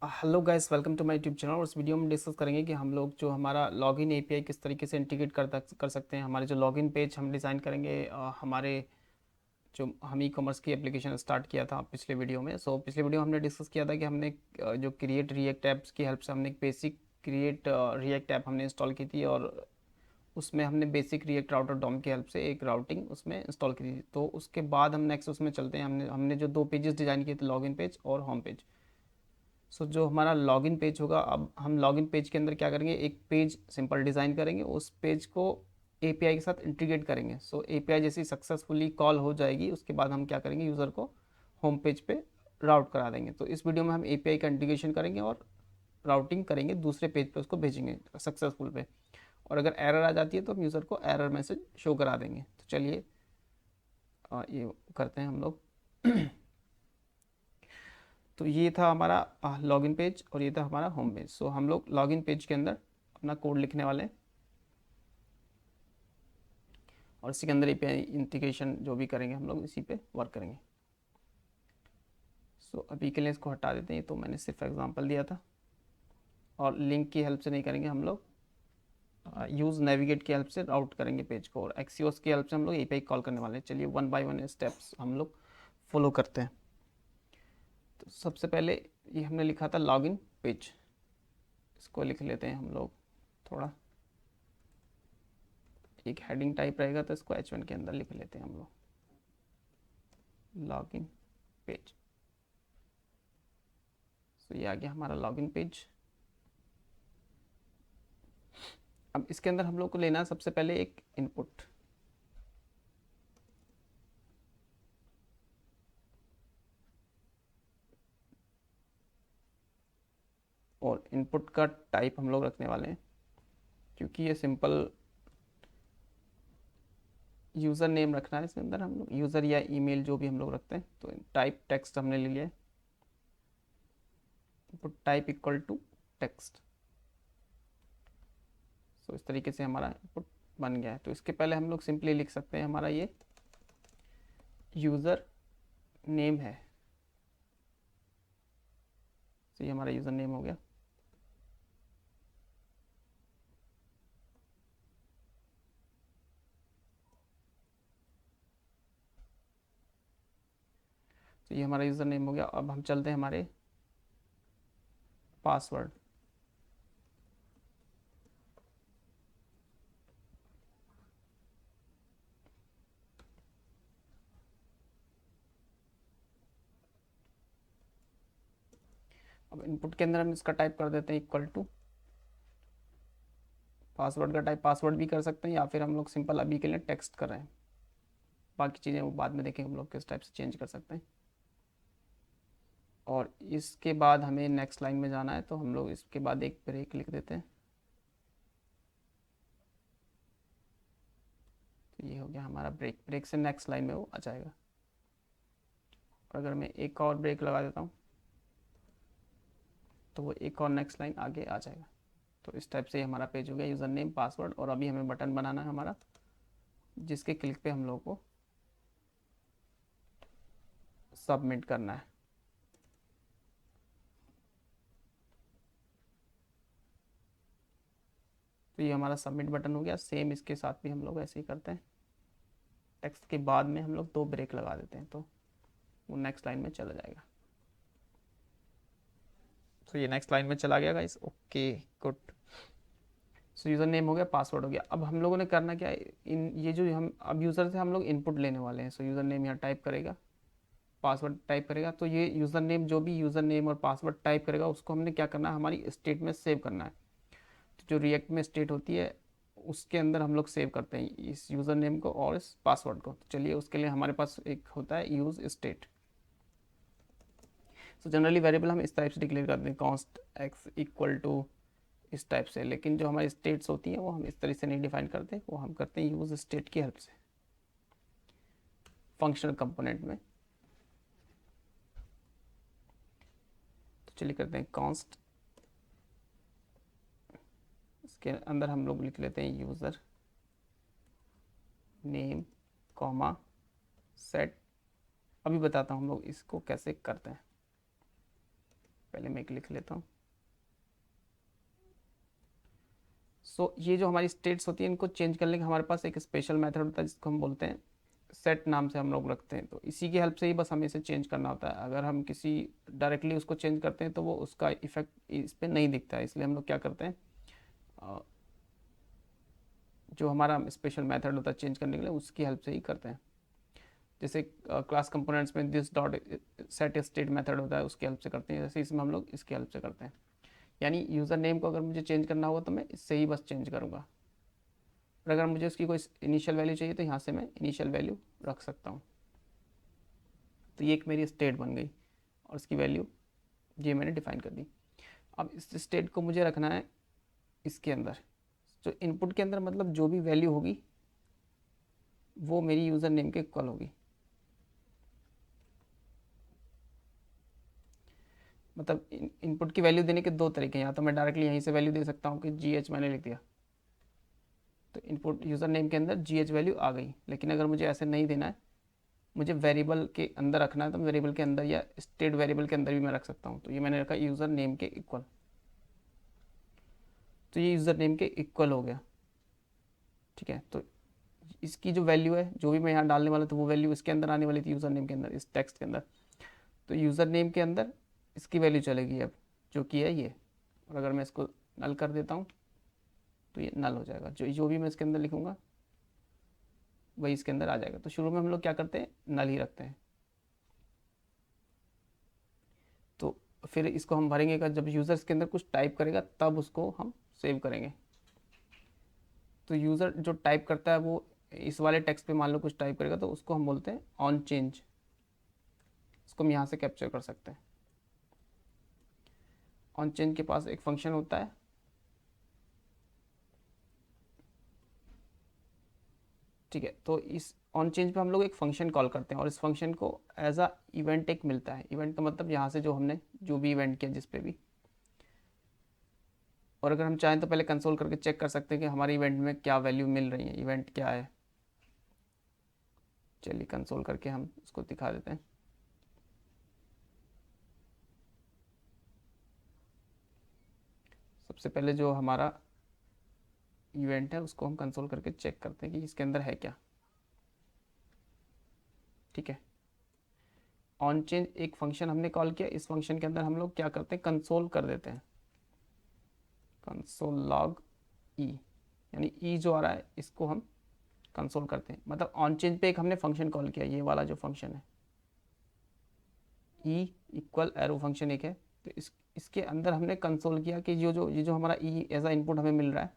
Hello guys, welcome to my YouTube channel. और इस video में डिस्कस करेंगे कि हम लोग जो हमारा लॉगिन एपीआई किस तरीके से इंटीग्रेट कर सकते हैं। हमारे जो लॉगिन पेज हम डिज़ाइन करेंगे हमारे जो हम ई कॉमर्स की एप्लीकेशन स्टार्ट किया था पिछले वीडियो में। पिछले वीडियो में हमने डिस्कस किया था कि हमने जो क्रिएट रिएक्ट ऐप्स की हेल्प से हमने एक बेसिक क्रिएट रिएक्ट ऐप हमने इंस्टॉल की थी, और उसमें हमने बेसिक रिएक्ट राउटर डॉम की हेल्प से एक राउटिंग उसमें इंस्टॉल की थी। तो उसके बाद हम नेक्स्ट उसमें चलते हैं। हमने हमने जो दो पेजेस डिज़ाइन किए थे, लॉगिन पेज और होम पेज। जो हमारा लॉगिन पेज होगा, अब हम लॉगिन पेज के अंदर क्या करेंगे, एक पेज सिंपल डिज़ाइन करेंगे, उस पेज को एपीआई के साथ इंटीग्रेट करेंगे। एपीआई जैसी सक्सेसफुली कॉल हो जाएगी, उसके बाद हम क्या करेंगे, यूज़र को होम पेज पे राउट करा देंगे। तो इस वीडियो में हम एपीआई का इंटीग्रेशन करेंगे और राउटिंग करेंगे, दूसरे पेज पे उसको भेजेंगे सक्सेसफुल पे। और अगर एरर आ जाती है तो हम यूज़र को एरर मैसेज शो करा देंगे। तो चलिए ये करते हैं हम लोग। तो ये था हमारा लॉगिन पेज और ये था हमारा होम पेज। हम लोग लॉगिन पेज के अंदर अपना कोड लिखने वाले हैं और इसी के अंदर एपीआई इंटीग्रेशन जो भी करेंगे हम लोग इसी पे वर्क करेंगे। अभी के लिए इसको हटा देते हैं, तो मैंने सिर्फ एग्जांपल दिया था। और लिंक की हेल्प से नहीं करेंगे हम लोग, यूज़ नेविगेट की हेल्प से राउट करेंगे पेज को, और एक्सियोस की हेल्प से हम लोग एपीआई कॉल करने वाले हैं। चलिए वन बाय वन स्टेप्स हम लोग फॉलो करते हैं। तो सबसे पहले ये हमने लिखा था लॉगिन पेज, इसको लिख लेते हैं हम लोग थोड़ा। एक हेडिंग टाइप रहेगा तो इसको H1 के अंदर लिख लेते हैं हम लोग, लॉगिन पेज। ये आ गया हमारा लॉगिन पेज। अब इसके अंदर हम लोग को लेना है सबसे पहले एक इनपुट। और इनपुट का टाइप हम लोग रखने वाले हैं, क्योंकि ये सिंपल यूज़र नेम रखना है इसके अंदर हम लोग, यूज़र या ईमेल जो भी हम लोग रखते हैं। तो टाइप टेक्स्ट हमने ले लिया है, input type equal to text. इस तरीके से हमारा इनपुट बन गया है। तो इसके पहले हम लोग सिंपली लिख सकते हैं हमारा ये यूज़र नेम है। ये हमारा यूज़र नेम हो गया। ये हमारा यूज़र नेम हो गया। अब हम चलते हैं हमारे पासवर्ड। अब इनपुट के अंदर हम इसका टाइप कर देते हैं इक्वल टू पासवर्ड का टाइप, पासवर्ड भी कर सकते हैं या फिर हम लोग सिंपल अभी के लिए टेक्स्ट कर रहे हैं। बाकी चीज़ें वो बाद में देखेंगे हम लोग किस टाइप से चेंज कर सकते हैं। और इसके बाद हमें नेक्स्ट लाइन में जाना है, तो हम लोग इसके बाद एक ब्रेक लिख देते हैं। तो ये हो गया हमारा ब्रेक। ब्रेक से नेक्स्ट लाइन में वो आ जाएगा। और अगर मैं एक और ब्रेक लगा देता हूँ तो वो एक और नेक्स्ट लाइन आगे आ जाएगा। तो इस टाइप से हमारा पेज हो गया, यूज़र नेम, पासवर्ड। और अभी हमें बटन बनाना है हमारा, जिसके क्लिक पे हम लोग को सबमिट करना है। तो ये हमारा सबमिट बटन हो गया। सेम इसके साथ भी हम लोग ऐसे ही करते हैं, टेक्स्ट के बाद में हम लोग दो ब्रेक लगा देते हैं, तो वो नेक्स्ट लाइन में चला जाएगा। ये नेक्स्ट लाइन में चला गया guys. Okay, good. User name हो गया, पासवर्ड हो गया। अब हम लोगों ने करना क्या है, इन ये जो हम अब यूज़र से हम लोग इनपुट लेने वाले हैं। यूज़र नेम यहाँ टाइप करेगा, पासवर्ड टाइप करेगा। तो ये यूज़र नेम, जो भी यूज़र नेम और पासवर्ड टाइप करेगा, उसको हमने क्या करना है, हमारी स्टेट में सेव करना है। तो जो रिएक्ट में स्टेट होती है उसके अंदर हम लोग सेव करते हैं इस यूज़र नेम को और इस पासवर्ड को। तो चलिए उसके लिए हमारे पास एक होता है यूज़ स्टेट। जनरली वेरिएबल हम इस टाइप से डिक्लेयर करते हैं, कॉन्स्ट एक्स इक्वल टू इस टाइप से। लेकिन जो हमारी स्टेट्स होती हैं वो हम इस तरह से नहीं डिफाइन करते, वो हम करते हैं यूज स्टेट की हेल्प से फंक्शनल कंपोनेंट में। तो चलिए करते हैं कॉन्स्ट, इसके अंदर हम लोग लिख लेते हैं यूज़र नेम कॉमा सेट। अभी बताता हूँ हम लोग इसको कैसे करते हैं। पहले मैं एक लिख लेता हूँ। सो ये जो हमारी स्टेट्स होती है इनको चेंज करने का हमारे पास एक स्पेशल मेथड होता है जिसको हम बोलते हैं सेट, नाम से हम लोग रखते हैं। तो इसी की हेल्प से ही बस हमें इसे चेंज करना होता है। अगर हम किसी डायरेक्टली उसको चेंज करते हैं तो वो उसका इफेक्ट इस पर नहीं दिखता है, इसलिए हम लोग क्या करते हैं, जो हमारा स्पेशल मेथड होता है चेंज करने के लिए उसकी हेल्प से ही करते हैं। जैसे क्लास कंपोनेंट्स में this dot set state method होता है उसकी हेल्प से करते हैं, जैसे इसमें हम लोग इसकी हेल्प से करते हैं। यानी यूज़र नेम को अगर मुझे चेंज करना होगा तो मैं इससे ही बस चेंज करूँगा, और अगर मुझे उसकी कोई इनिशियल वैल्यू चाहिए तो यहाँ से मैं इनिशियल वैल्यू रख सकता हूँ। तो ये एक मेरी स्टेट बन गई और उसकी वैल्यू ये मैंने डिफाइन कर दी। अब इस स्टेट को मुझे रखना है इसके अंदर, जो इनपुट के अंदर मतलब जो भी वैल्यू होगी वो मेरी यूज़र नेम के इक्वल होगी। मतलब इनपुट की वैल्यू देने के दो तरीके हैं, या तो मैं डायरेक्टली यहीं से वैल्यू दे सकता हूँ कि GH मैंने लिख दिया तो इनपुट यूज़र नेम के अंदर GH वैल्यू आ गई। लेकिन अगर मुझे ऐसे नहीं देना है, मुझे वेरिएबल के अंदर रखना है, तो वेरिएबल के अंदर या स्टेट वेरिएबल के अंदर भी मैं रख सकता हूँ। तो ये मैंने रखा यूज़र नेम के इक्वल, तो ये यूज़र नेम के इक्वल हो गया। ठीक है, तो इसकी जो वैल्यू है जो भी मैं यहाँ डालने वाला था वो वैल्यू इसके अंदर आने वाली थी यूज़र नेम के अंदर, इस टेक्स्ट के अंदर। तो यूज़र नेम के अंदर इसकी वैल्यू चलेगी अब, जो कि है ये। और अगर मैं इसको नल कर देता हूँ तो ये नल हो जाएगा, जो भी मैं इसके अंदर लिखूँगा वही इसके अंदर आ जाएगा। तो शुरू में हम लोग क्या करते हैं, नल ही रखते हैं। तो फिर इसको हम भरेंगे का जब यूज़र इसके अंदर कुछ टाइप करेगा तब उसको हम सेव करेंगे। तो यूज़र जो टाइप करता है वो इस वाले टेक्स्ट पे मान लो कुछ टाइप करेगा तो उसको हम बोलते हैं ऑन चेंज। इसको हम यहाँ से कैप्चर कर सकते हैं। ऑन चेंज के पास एक फंक्शन होता है, ठीक है। तो इस ऑन चेंज पे हम लोग एक फंक्शन कॉल करते हैं और इस फंक्शन को एज अ इवेंट एक मिलता है। इवेंट का मतलब यहाँ से जो हमने जो भी इवेंट किया जिस पे भी, और अगर हम चाहें तो पहले कंसोल करके चेक कर सकते हैं कि हमारे इवेंट में क्या वैल्यू मिल रही है, इवेंट क्या है। चलिए कंसोल करके हम इसको दिखा देते हैं। सबसे पहले जो हमारा इवेंट है उसको हम कंसोल करके चेक करते हैं कि इसके अंदर है क्या। ठीक है, ऑन चेंज एक फंक्शन हमने कॉल किया, इस फंक्शन के अंदर हम लोग क्या करते हैं, कंसोल कर देते हैं, कंसोल लॉग ई, यानी ई जो आ रहा है इसको हम कंसोल करते हैं। मतलब ऑन चेंज पे एक हमने फंक्शन कॉल किया, ये वाला जो फंक्शन है ई इक्वल एरो फंक्शन एक है। तो इसके अंदर हमने कंसोल किया कि ये जो हमारा ई एज आ इनपुट हमें मिल रहा है,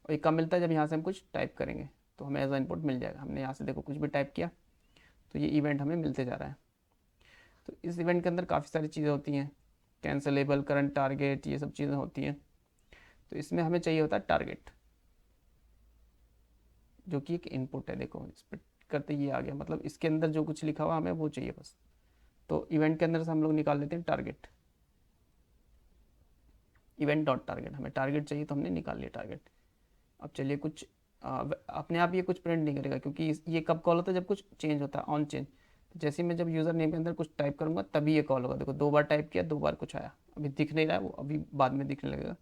और ये कब मिलता है, जब यहाँ से हम कुछ टाइप करेंगे तो हमें एज आ इनपुट मिल जाएगा। हमने यहाँ से देखो कुछ भी टाइप किया तो ये इवेंट हमें मिलते जा रहा है। तो इस इवेंट के अंदर काफ़ी सारी चीज़ें होती हैं, कैंसलेबल, करंट टारगेट, ये सब चीज़ें होती हैं। तो इसमें हमें चाहिए होता है टारगेट, जो कि एक इनपुट है। देखो इस पर करते ये आ गया, मतलब इसके अंदर जो कुछ लिखा हुआ हमें वो चाहिए बस। तो इवेंट के अंदर से हम लोग निकाल लेते हैं टारगेट, इवेंट डॉट टारगेट। हमें टारगेट चाहिए तो हमने निकाल लिया टारगेट। अब चलिए कुछ अपने आप ये कुछ प्रिंट नहीं करेगा, क्योंकि ये कब कॉल होता है, जब कुछ चेंज होता है, ऑन चेंज। तो जैसे मैं जब यूज़र नेम के अंदर कुछ टाइप करूँगा तभी ये कॉल होगा। देखो 2 बार टाइप किया, 2 बार कुछ आया, अभी दिख नहीं रहा है, वो अभी बाद में दिखने लगेगा।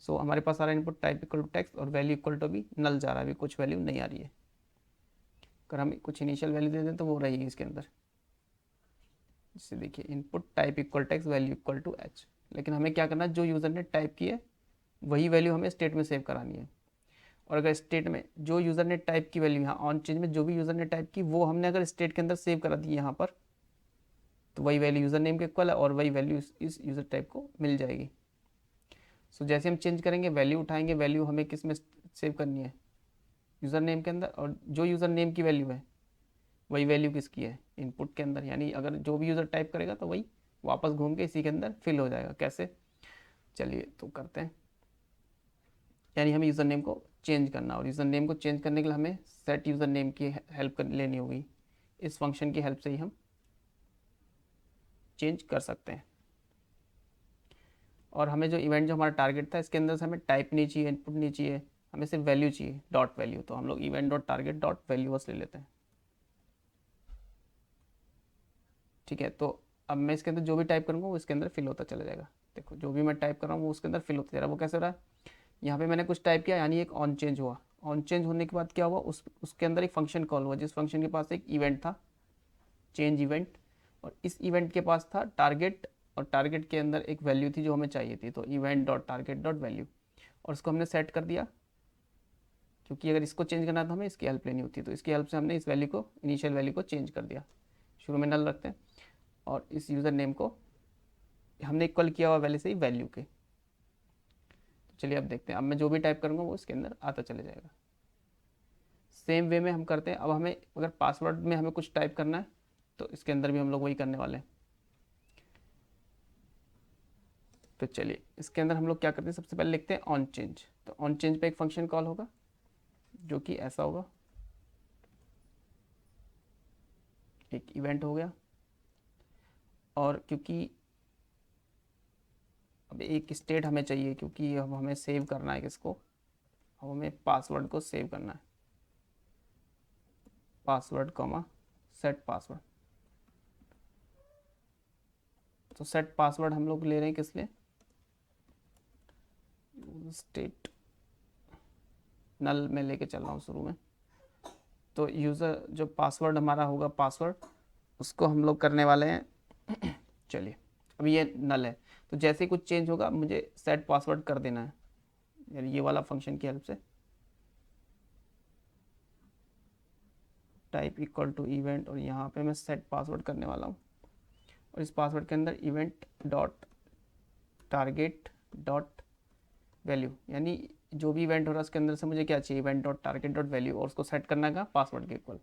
सो हमारे पास आ रहा है input type equal to text और वैल्यू इक्वल टू भी नल जा रहा है, अभी कुछ वैल्यू नहीं आ रही है। अगर हम कुछ इनिशियल वैल्यू दे दें तो वो रहेगी इसके अंदर। जैसे देखिए input type equal text value equal to H. लेकिन हमें क्या करना है, जो यूज़र ने टाइप की है वही वैल्यू हमें स्टेट में सेव करानी है। और अगर स्टेट में जो यूज़र ने टाइप की वैल्यू, यहाँ ऑन चेंज में जो भी यूज़र ने टाइप की वो हमने अगर स्टेट के अंदर सेव करा दी यहाँ पर, तो वही वैल्यू यूज़र नेम के इक्वल है और वही वैल्यू इस यूज़र टाइप को मिल जाएगी। सो जैसे हम चेंज करेंगे वैल्यू उठाएंगे, वैल्यू हमें किस में सेव करनी है, यूज़र नेम के अंदर। और जो यूज़र नेम की वैल्यू है वही वैल्यू किसकी है, इनपुट के अंदर। यानी अगर जो भी यूज़र टाइप करेगा तो वही वापस घूम के इसी के अंदर फिल हो जाएगा। कैसे, चलिए तो करते हैं। यानी हमें यूज़र नेम को चेंज करना, और यूज़र नेम को चेंज करने के लिए हमें सेट यूज़र नेम की हेल्प लेनी होगी। इस फंक्शन की हेल्प से ही हम चेंज कर सकते हैं। और हमें जो इवेंट जो हमारा टारगेट था इसके अंदर से हमें टाइप नहीं चाहिए, इनपुट नहीं चाहिए, हमें सिर्फ वैल्यू चाहिए, डॉट वैल्यू। तो हम लोग event dot target dot value बस ले लेते हैं। ठीक है, तो अब मैं इसके अंदर जो भी टाइप करूँगा वो इसके अंदर फिल होता चला जाएगा। देखो जो भी मैं टाइप कर रहा हूँ वो उसके अंदर फिल होता जा रहा है। वो कैसे हो रहा है, यहाँ पे मैंने कुछ टाइप किया यानी एक ऑन चेंज हुआ। ऑन चेंज होने के बाद क्या हुआ, उसके अंदर एक फंक्शन कॉल हुआ, जिस फंक्शन के पास एक इवेंट था, चेंज इवेंट, और इस इवेंट के पास था टारगेट, और टारगेट के अंदर एक वैल्यू थी जो हमें चाहिए थी, तो event dot target dot value, और उसको हमने सेट कर दिया। क्योंकि अगर इसको चेंज करना था हमें इसकी हेल्प लेनी होती है, तो इसकी हेल्प से हमने इस वैल्यू को, इनिशियल वैल्यू को चेंज कर दिया। शुरू में नल रखते हैं, और इस यूज़र नेम को हमने इक्वल किया हुआ पहले से ही वैल्यू के। तो चलिए अब देखते हैं, अब मैं जो भी टाइप करूँगा वो इसके अंदर आता चले जाएगा। सेम वे में हम करते हैं। अब हमें अगर पासवर्ड में हमें कुछ टाइप करना है तो इसके अंदर भी हम लोग वही करने वाले हैं। तो चलिए इसके अंदर हम लोग क्या करते हैं, सबसे पहले लिखते हैं ऑन चेंज। तो ऑन चेंज पे एक फंक्शन कॉल होगा जो कि ऐसा होगा, एक इवेंट हो गया, और क्योंकि अब एक स्टेट हमें चाहिए, क्योंकि अब हमें सेव करना है किसको, अब हमें पासवर्ड को सेव करना है। Password comma set password. तो सेट पासवर्ड हम लोग ले रहे हैं किस लिए, स्टेट नल में लेके चल रहा हूँ शुरू में। तो यूज़र जो पासवर्ड हमारा होगा, पासवर्ड उसको हम लोग करने वाले हैं चलिए अब ये नल है, तो जैसे ही कुछ चेंज होगा मुझे सेट पासवर्ड कर देना है, यानी ये वाला फंक्शन की हेल्प से। टाइप इक्वल टू इवेंट, और यहाँ पे मैं सेट पासवर्ड करने वाला हूँ, और इस पासवर्ड के अंदर event dot target dot value, यानी जो भी इवेंट हो रहा है उसके अंदर से मुझे क्या चाहिए, event dot target dot value, और उसको सेट करना है पासवर्ड के इक्वल।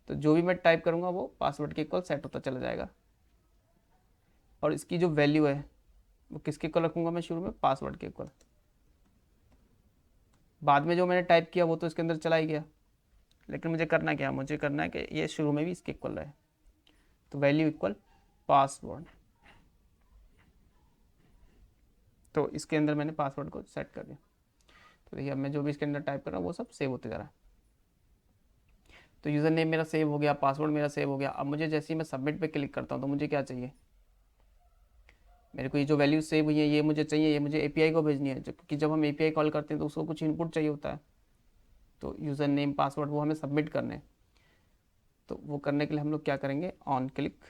तो जो भी मैं टाइप करूँगा वो पासवर्ड के इक्वल सेट होता चला जाएगा। और इसकी जो वैल्यू है वो किसके इक्वल रखूँगा मैं, शुरू में पासवर्ड के इक्वल। बाद में जो मैंने टाइप किया वो तो इसके अंदर चला ही गया, लेकिन मुझे करना क्या है, मुझे करना है कि ये शुरू में भी इसके इक्वल रहे। तो वैल्यू इक्वल पासवर्ड, तो इसके अंदर मैंने पासवर्ड को सेट कर दिया। तो देखिए अब मैं जो भी इसके अंदर टाइप कर रहा हूँ वो सब सेव होते जा रहा है। तो यूज़र नेम मेरा सेव हो गया, पासवर्ड मेरा सेव हो गया। अब मुझे जैसे ही मैं सबमिट पे क्लिक करता हूँ तो मुझे क्या चाहिए, मेरे को ये जो वैल्यू सेव हुई है ये मुझे चाहिए, ये मुझे एपीआई को भेजनी है, क्योंकि जब हम एपीआई कॉल करते हैं तो उसको कुछ इनपुट चाहिए होता है। तो यूज़र नेम पासवर्ड वो हमें सबमिट करने हैं। तो वो करने के लिए हम लोग क्या करेंगे, ऑन क्लिक,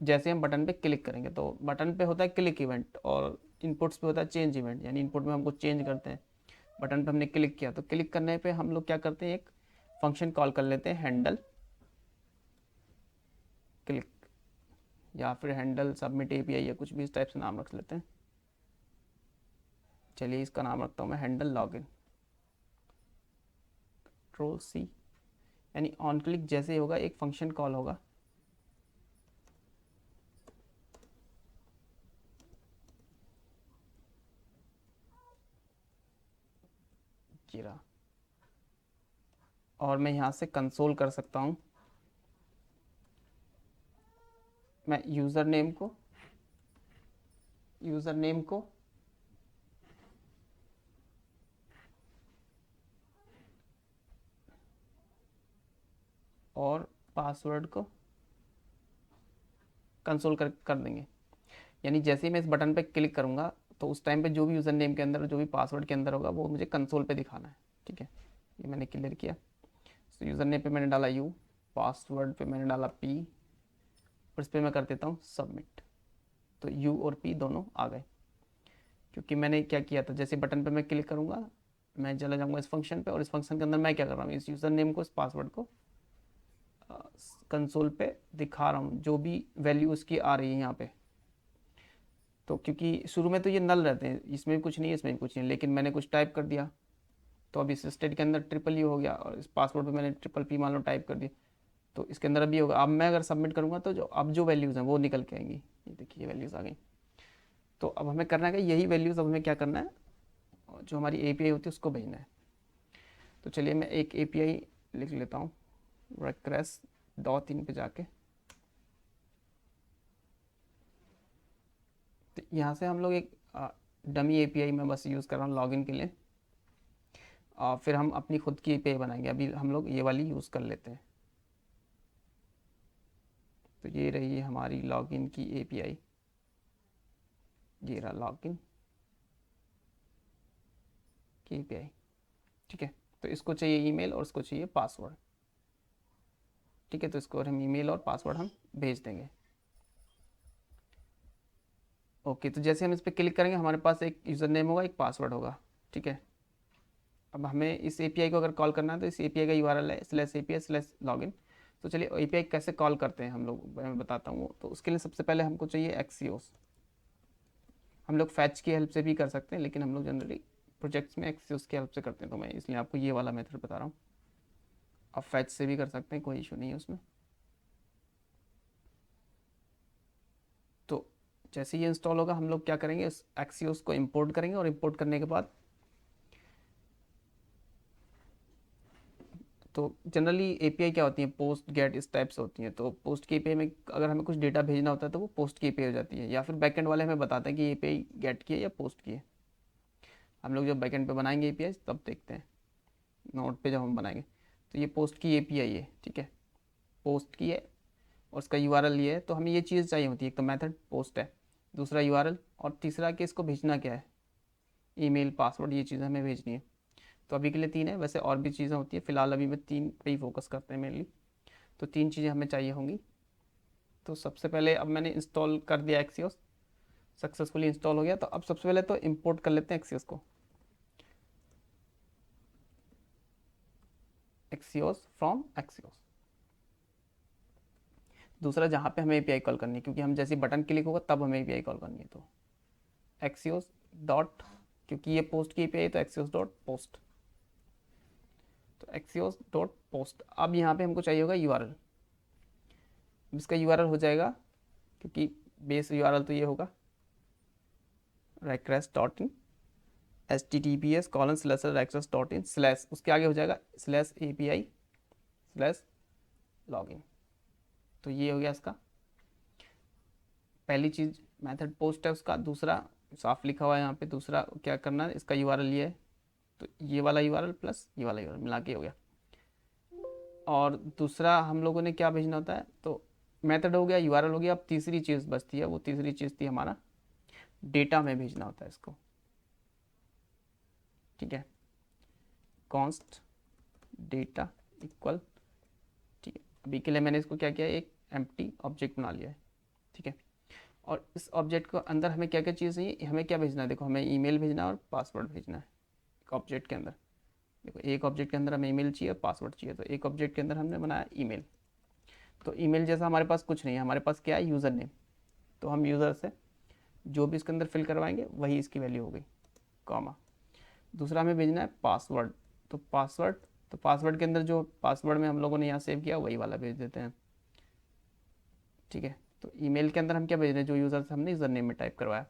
जैसे हम बटन पे क्लिक करेंगे तो बटन पे होता है क्लिक इवेंट, और इनपुट्स पे होता है चेंज इवेंट, यानी इनपुट में हमको चेंज करते हैं। बटन पे हमने क्लिक किया तो क्लिक करने पे हम लोग क्या करते हैं, एक फंक्शन कॉल कर लेते हैं हैंडल क्लिक, या फिर हैंडल सबमिट एपीआई, या कुछ भी इस टाइप से नाम रख लेते हैं। चलिए इसका नाम रखता हूँ मैं हैंडल लॉगिन, कंट्रोल सी, यानी ऑन क्लिक जैसे ही होगा एक फंक्शन कॉल होगा, जीरा, और मैं यहाँ से कंसोल कर सकता हूँ। मैं यूज़र नेम को और पासवर्ड को कंसोल कर देंगे, यानी जैसे ही मैं इस बटन पे क्लिक करूँगा तो उस टाइम पे जो भी यूज़र नेम के अंदर जो भी पासवर्ड के अंदर होगा वो मुझे कंसोल पे दिखाना है। ठीक है, ये मैंने क्लियर किया। तो यूज़र नेम पे मैंने डाला यू, पासवर्ड पे मैंने डाला पी, और इस पर मैं कर देता हूँ सबमिट। तो यू और पी दोनों आ गए, क्योंकि मैंने क्या किया था, जैसे बटन पे मैं क्लिक करूँगा मैं चला जाऊँगा इस फंक्शन पे, और इस फंक्शन के अंदर मैं क्या कर रहा हूँ, इस यूज़र नेम को, इस पासवर्ड को कंसोल पे दिखा रहा हूँ, जो भी वैल्यू उसकी आ रही है यहाँ पे। तो क्योंकि शुरू में तो ये नल रहते हैं, इसमें भी कुछ नहीं है इसमें भी कुछ नहीं, लेकिन मैंने कुछ टाइप कर दिया तो अब इस स्टेट के अंदर ट्रिपल यू हो गया, और इस पासवर्ड पे मैंने ट्रिपल पी मान लो टाइप कर दिया, तो इसके अंदर अभी होगा। अब मैं अगर सबमिट करूँगा तो जो अब जो वैल्यूज़ हैं वो निकल के आएंगी, ये देखिए ये वैल्यूज़ आ गई। तो अब हमें करना है कि यही वैल्यूज़ अब हमें क्या करना है, जो हमारी एपीआई होती है उसको भेजना है। तो चलिए मैं एक एपीआई लिख लेता हूँ, रिक्वेस्ट डॉट इन पे जाके, तो यहाँ से हम लोग एक डमी एपीआई में बस यूज़ कर रहा हूँ लॉगिन के लिए, फिर हम अपनी खुद की एपीआई बनाएंगे। अभी हम लोग ये वाली यूज़ कर लेते हैं। तो ये रही हमारी लॉगिन की एपीआई, ये रहा लॉगिन की एपीआई। ठीक है, तो इसको चाहिए ईमेल और इसको चाहिए पासवर्ड। ठीक है, तो इसको हम ईमेल और पासवर्ड हम भेज देंगे। ओके, तो जैसे हम इस पर क्लिक करेंगे हमारे पास एक यूज़र नेम होगा, एक पासवर्ड होगा। ठीक है, अब हमें इस एपीआई को अगर कॉल करना है तो इस एपीआई का यूआरएल है /API/login। तो चलिए एपीआई कैसे कॉल करते हैं हम लोग, मैं बताता हूँ। तो उसके लिए सबसे पहले हमको चाहिए एक्सियोस। हम लोग फैच की हेल्प से भी कर सकते हैं, लेकिन हम लोग जनरली प्रोजेक्ट्स में एक्सियोस की हेल्प से करते हैं, तो मैं इसलिए आपको ये वाला मेथड बता रहा हूँ। आप फैच से भी कर सकते हैं, कोई इशू नहीं है उसमें। तो जैसे ये इंस्टॉल होगा हम लोग क्या करेंगे, इस एक्सियोस को इंपोर्ट करेंगे और इंपोर्ट करने के बाद तो जनरली एपीआई क्या होती है, पोस्ट गेट इस टाइप से होती हैं। तो पोस्ट की एपीआई में अगर हमें कुछ डेटा भेजना होता है तो वो पोस्ट की एपीआई हो जाती है, या फिर बैकएंड वाले हमें बताते हैं कि एपीआई गेट की है या पोस्ट की है। हम लोग जब बैकएंड पे बनाएंगे एपीआई तब देखते हैं, नोट पे जब हम बनाएंगे। तो ये पोस्ट की एपीआई है, ठीक है, पोस्ट की है और उसका यूआरएल ये है। तो हमें ये चीज़ चाहिए होती है, एक तो मेथड पोस्ट है, दूसरा यूआरएल, और तीसरा कि इसको भेजना क्या है, ईमेल, पासवर्ड, ये चीज़ें हमें भेजनी है। तो अभी के लिए 3 है, वैसे और भी चीज़ें होती है, फिलहाल अभी मैं 3 पे ही फोकस करते हैं मेनली। तो 3 चीज़ें हमें चाहिए होंगी। तो सबसे पहले अब मैंने इंस्टॉल कर दिया एक्सियोस, सक्सेसफुली इंस्टॉल हो गया। तो अब सबसे पहले तो इंपोर्ट कर लेते हैं एक्सियोस को, एक्सियोस फ्रॉम एक्सियोस। दूसरा जहाँ पे हमें एपीआई कॉल करनी है, क्योंकि हम जैसे बटन क्लिक होगा तब हमें एपीआई कॉल करनी है। तो एक्सियोस डॉट, क्योंकि ये पोस्ट की एपीआई तो एक्सियोस डॉट पोस्ट, तो एक्सियोस डॉट पोस्ट। अब यहाँ पे हमको चाहिए होगा यूआरएल। इसका यूआरएल हो जाएगा, क्योंकि बेस यूआरएल तो ये होगा request.in https://request.in स्लैश, उसके आगे हो जाएगा /API/login। तो ये हो गया इसका पहली चीज़, मेथड पोस्ट है उसका। दूसरा साफ लिखा हुआ है यहाँ पे, दूसरा क्या करना है, इसका यूआरएल ये है, तो ये वाला यूआरएल प्लस ये वाला यूआरएल मिला के हो गया। और दूसरा हम लोगों ने क्या भेजना होता है, तो मेथड हो गया, यूआरएल हो गया। अब तीसरी चीज़ बचती है, वो तीसरी चीज़ थी हमारा डेटा में भेजना होता है इसको। ठीक है, कॉन्स्ट डेटा इक्वल, ठीक है, अभी के लिए मैंने इसको क्या किया है, एक एम्प्टी ऑब्जेक्ट बना लिया है। ठीक है, और इस ऑब्जेक्ट को अंदर हमें क्या क्या चीज़ चाहिए, हमें क्या भेजना है, देखो हमें ईमेल भेजना है और पासवर्ड भेजना है एक ऑब्जेक्ट के अंदर। देखो एक ऑब्जेक्ट के अंदर हमें ईमेल चाहिए और पासवर्ड चाहिए, तो एक ऑब्जेक्ट के अंदर हमने बनाया ईमेल। तो ईमेल जैसा हमारे पास कुछ नहीं है, हमारे पास क्या है, यूज़र नेम। तो हम यूज़र से जो भी इसके अंदर फिल करवाएंगे वही इसकी वैल्यू हो गई, कॉमा। दूसरा हमें भेजना है पासवर्ड, तो पासवर्ड के अंदर जो पासवर्ड में हम लोगों ने यहाँ सेव किया वही वाला भेज देते हैं। ठीक है, तो ईमेल के अंदर हम क्या भेज रहे हैं, जो यूज़र से हमने यूज़र नेम में टाइप करवाया।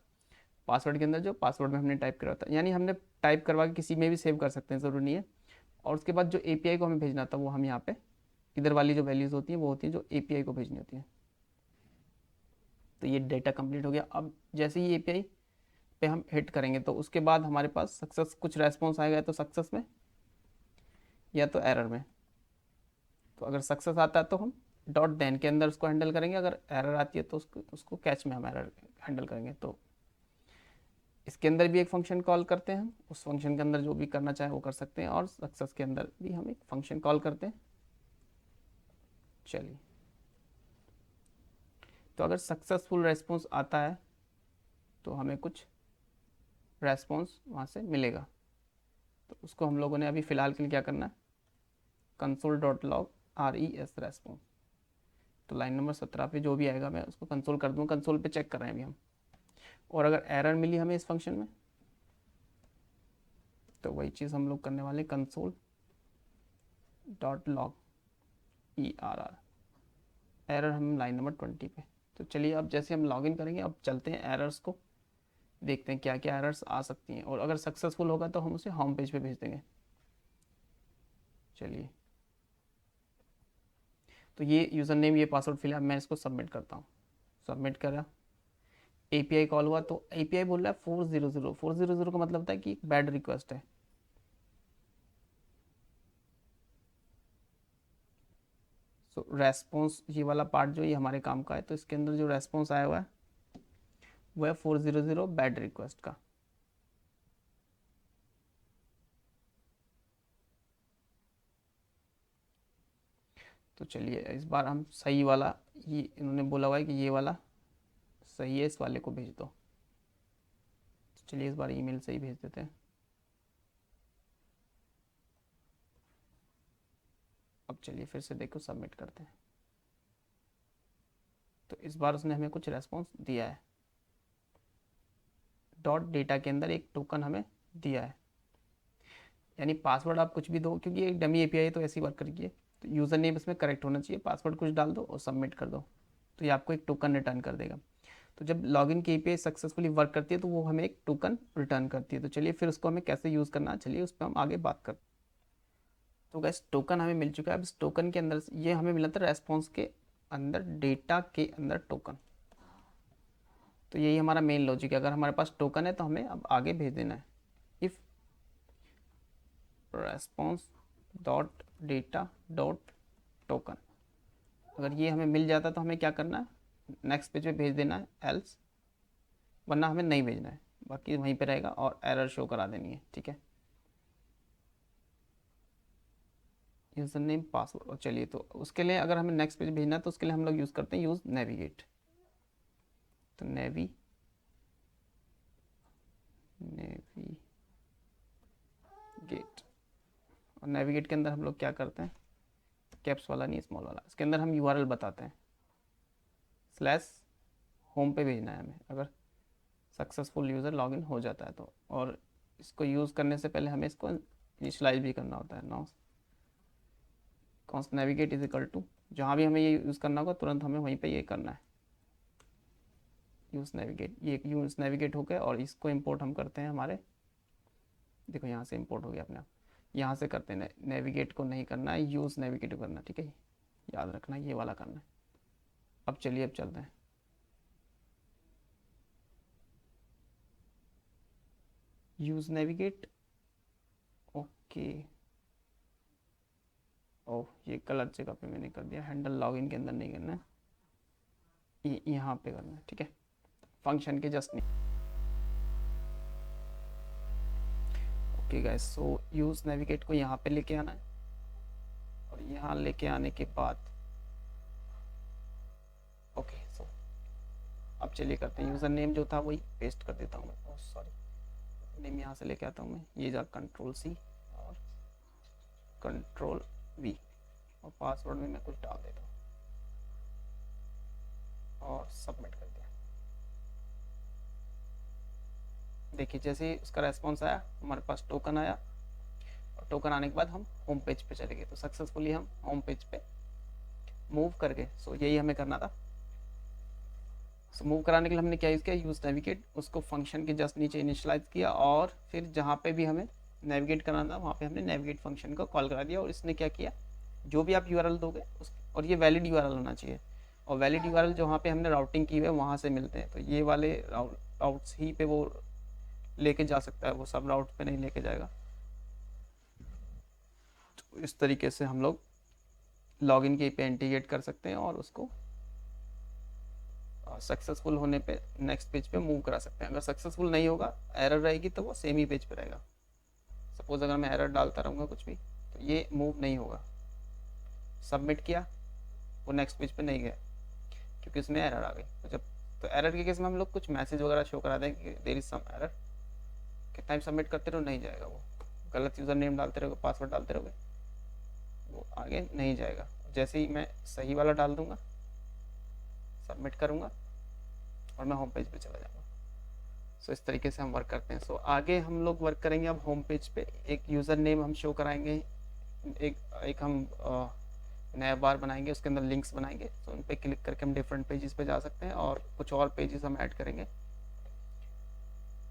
पासवर्ड के अंदर जो पासवर्ड में हमने टाइप करवाया था, यानी हमने टाइप करवा के किसी में भी सेव कर सकते हैं, ज़रूरी नहीं है। और उसके बाद जो एपीआई को हमें भेजना था वो हम यहाँ पे इधर वाली जो वैल्यूज़ होती हैं वो होती हैं जो एपीआई को भेजनी होती हैं। तो ये डेटा कंप्लीट हो गया। अब जैसे ही एपीआई पे हम हिट करेंगे तो उसके बाद हमारे पास सक्सेस कुछ रेस्पॉन्स आएगा, तो सक्सेस में या तो एरर में। तो अगर सक्सेस आता है तो हम डॉट देन के अंदर उसको हैंडल करेंगे, अगर एरर आती है तो उसको कैच में हम एरर हैंडल करेंगे। तो इसके अंदर भी एक फंक्शन कॉल करते हैं हम, उस फंक्शन के अंदर जो भी करना चाहे वो कर सकते हैं, और सक्सेस के अंदर भी हम एक फंक्शन कॉल करते हैं। चलिए, तो अगर सक्सेसफुल रेस्पॉन्स आता है तो हमें कुछ रेस्पॉन्स वहाँ से मिलेगा। तो उसको हम लोगों ने अभी फ़िलहाल के लिए क्या करना है, console.log res रेस्पॉन्स। तो लाइन नंबर 17 पे जो भी आएगा मैं उसको कंसोल कर दूँगा, कंसोल पे चेक कर रहे हैं अभी हम। और अगर एरर मिली हमें इस फंक्शन में तो वही चीज़ हम लोग करने वाले, console.log err, एरर हम लाइन नंबर 20 पे। तो चलिए अब जैसे हम लॉगिन करेंगे, अब चलते हैं एरर्स को देखते हैं क्या क्या एरर्स आ सकती हैं, और अगर सक्सेसफुल होगा तो हम उसे होम पेज पे भेज देंगे। चलिए, तो ये यूज़र नेम, ये पासवर्ड फिल है, मैं इसको सबमिट करता हूँ। सबमिट करा, एपीआई कॉल हुआ, तो एपीआई बोल रहा है 400 का मतलब होता है कि बैड रिक्वेस्ट है। सो रेस्पॉन्स, ये वाला पार्ट जो ये हमारे काम का है, तो इसके अंदर जो रेस्पॉन्स आया हुआ है वो है 400 बैड रिक्वेस्ट का। तो चलिए इस बार हम सही वाला, ये इन्होंने बोला हुआ है कि ये वाला सही है, इस वाले को भेज दो। तो चलिए इस बार ईमेल से ही भेज देते हैं। अब चलिए फिर से देखो, सबमिट करते हैं। तो इस बार उसने हमें कुछ रेस्पॉन्स दिया है, डॉट डेटा के अंदर एक टोकन हमें दिया है। यानी पासवर्ड आप कुछ भी दो, क्योंकि एक डमी एपीआई है तो ऐसी वर्क करिए। तो यूज़र नेम इसमें करेक्ट होना चाहिए, पासवर्ड कुछ डाल दो और सबमिट कर दो, तो ये आपको एक टोकन रिटर्न कर देगा। तो जब लॉगिन की एपीआई सक्सेसफुली वर्क करती है तो वो हमें एक टोकन रिटर्न करती है। तो चलिए फिर उसको हमें कैसे यूज़ करना है, चलिए उस पर हम आगे बात करते हैं। तो गैस टोकन हमें मिल चुका है। अब इस टोकन के अंदर ये हमें मिला था रेस्पॉन्स के अंदर, डेटा के अंदर टोकन। तो यही हमारा मेन लॉजिक है, अगर हमारे पास टोकन है तो हमें अब आगे भेज देना है। If response dot data dot token, अगर ये हमें मिल जाता तो हमें क्या करना है, नेक्स्ट पेज पे भेज देना है, एल्स वरना हमें नहीं भेजना है, बाकी वहीं पे रहेगा और एरर शो करा देनी है। ठीक है, यूज़र नेम पासवर्ड। और चलिए तो उसके लिए अगर हमें नेक्स्ट पेज भेजना है तो उसके लिए हम लोग यूज़ करते हैं यूज़ नेविगेट। तो नेविगेट, और नेविगेट के अंदर हम लोग क्या करते हैं, कैप्स वाला नहीं, स्मॉल वाला, इसके अंदर हम यूआरएल बताते हैं, स्लैश होम पे भेजना है हमें अगर सक्सेसफुल यूज़र लॉगिन हो जाता है तो। और इसको यूज़ करने से पहले हमें इसको इनिशियलाइज भी करना होता है। Now const navigate is equal to, जहाँ भी हमें ये यूज़ करना होगा तुरंत हमें वहीं पे ये करना है, यूज़ नेविगेट। ये यूज़ नेविगेट हो गया और इसको इंपोर्ट हम करते हैं हमारे, देखो यहाँ से इंपोर्ट हो गया अपने आप, यहाँ से करते हैं। नेविगेट को नहीं करना है, यूज़ नेविगेट करना है। ठीक है, याद रखना ये वाला करना है। अब चलिए अब चलते हैं। Use navigate, okay. ओह ये गलत जगह पे मैंने कर दिया, हैंडल लॉगिन के अंदर नहीं करना है, ये यहाँ पे करना है। ठीक है, फंक्शन के जस्ट नहीं। Okay guys, so use navigate को यहाँ पे लेके आना है और यहाँ लेके आने के बाद ओके, सो अब चलिए करते हैं। यूज़र नेम जो था वही पेस्ट कर देता हूँ मैं, सॉरी नेम यहाँ से लेके आता हूँ मैं, ये जा कंट्रोल सी और कंट्रोल वी, और पासवर्ड में मैं कुछ डाल देता हूँ और सबमिट कर दिया। देखिए जैसे ही उसका रेस्पॉन्स आया हमारे पास टोकन आया, और टोकन आने के बाद हम होम पेज पे चले गए, तो सक्सेसफुली हम होम पेज पे मूव कर गए। सो यही हमें करना था। सो मूव कराने के लिए हमने क्या यूज़ किया, यूज़ नेविगेट, उसको फंक्शन के जस्ट नीचे इनिशियलाइज किया और फिर जहाँ पे भी हमें नेविगेट कराना था वहाँ पे हमने नेविगेट फंक्शन को कॉल करा दिया। और इसने क्या किया, जो भी आप यूआरएल दोगे उस, और ये वैलिड यूआरएल होना चाहिए, और वैलिड यूआरएल जो वहाँ पे हमने राउटिंग की हुई है वहाँ से मिलते हैं। तो ये वाले राउट्स ही पे वो लेके जा सकता है, वो सब राउट पे नहीं लेके जाएगा। तो इस तरीके से हम लोग लॉगिन के पे इंटीग्रेट कर सकते हैं और उसको सक्सेसफुल होने पे नेक्स्ट पेज पे मूव करा सकते हैं। अगर सक्सेसफुल नहीं होगा, एरर रहेगी, तो वो सेम ही पेज पे रहेगा। सपोज अगर मैं एरर डालता रहूँगा कुछ भी तो ये मूव नहीं होगा। सबमिट किया, वो नेक्स्ट पेज पे नहीं गया क्योंकि उसमें एरर आ गई। तो एरर के केस में हम लोग कुछ मैसेज वगैरह शो करा दें कि देयर इज सम एरर, कितना भी सबमिट करते रहो नहीं जाएगा, वो गलत यूज़र नेम डालते रहोगे, पासवर्ड डालते रहोगे, वो आगे नहीं जाएगा। जैसे ही मैं सही वाला डाल दूंगा, सबमिट करूंगा और मैं होम पेज पे चला जाऊंगा। सो इस तरीके से हम वर्क करते हैं। सो आगे हम लोग वर्क करेंगे अब होम पेज पे, एक यूज़र नेम हम शो कराएंगे, एक हम नया बार बनाएंगे, उसके अंदर लिंक्स बनाएंगे। तो उन पर क्लिक करके हम डिफरेंट पेजेस पे जा सकते हैं और कुछ और पेजेस हम ऐड करेंगे।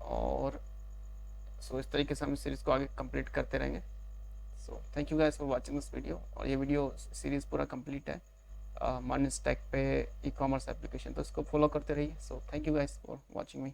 और सो इस तरीके से हम सीरीज़ को आगे कंप्लीट करते रहेंगे। So thank you guys for watching this video. और ये वीडियो सीरीज़ पूरा कंप्लीट है मनी स्टैक पे ई कॉमर्स एप्लीकेशन, तो इसको फॉलो करते रहिए। So thank you guys for watching me.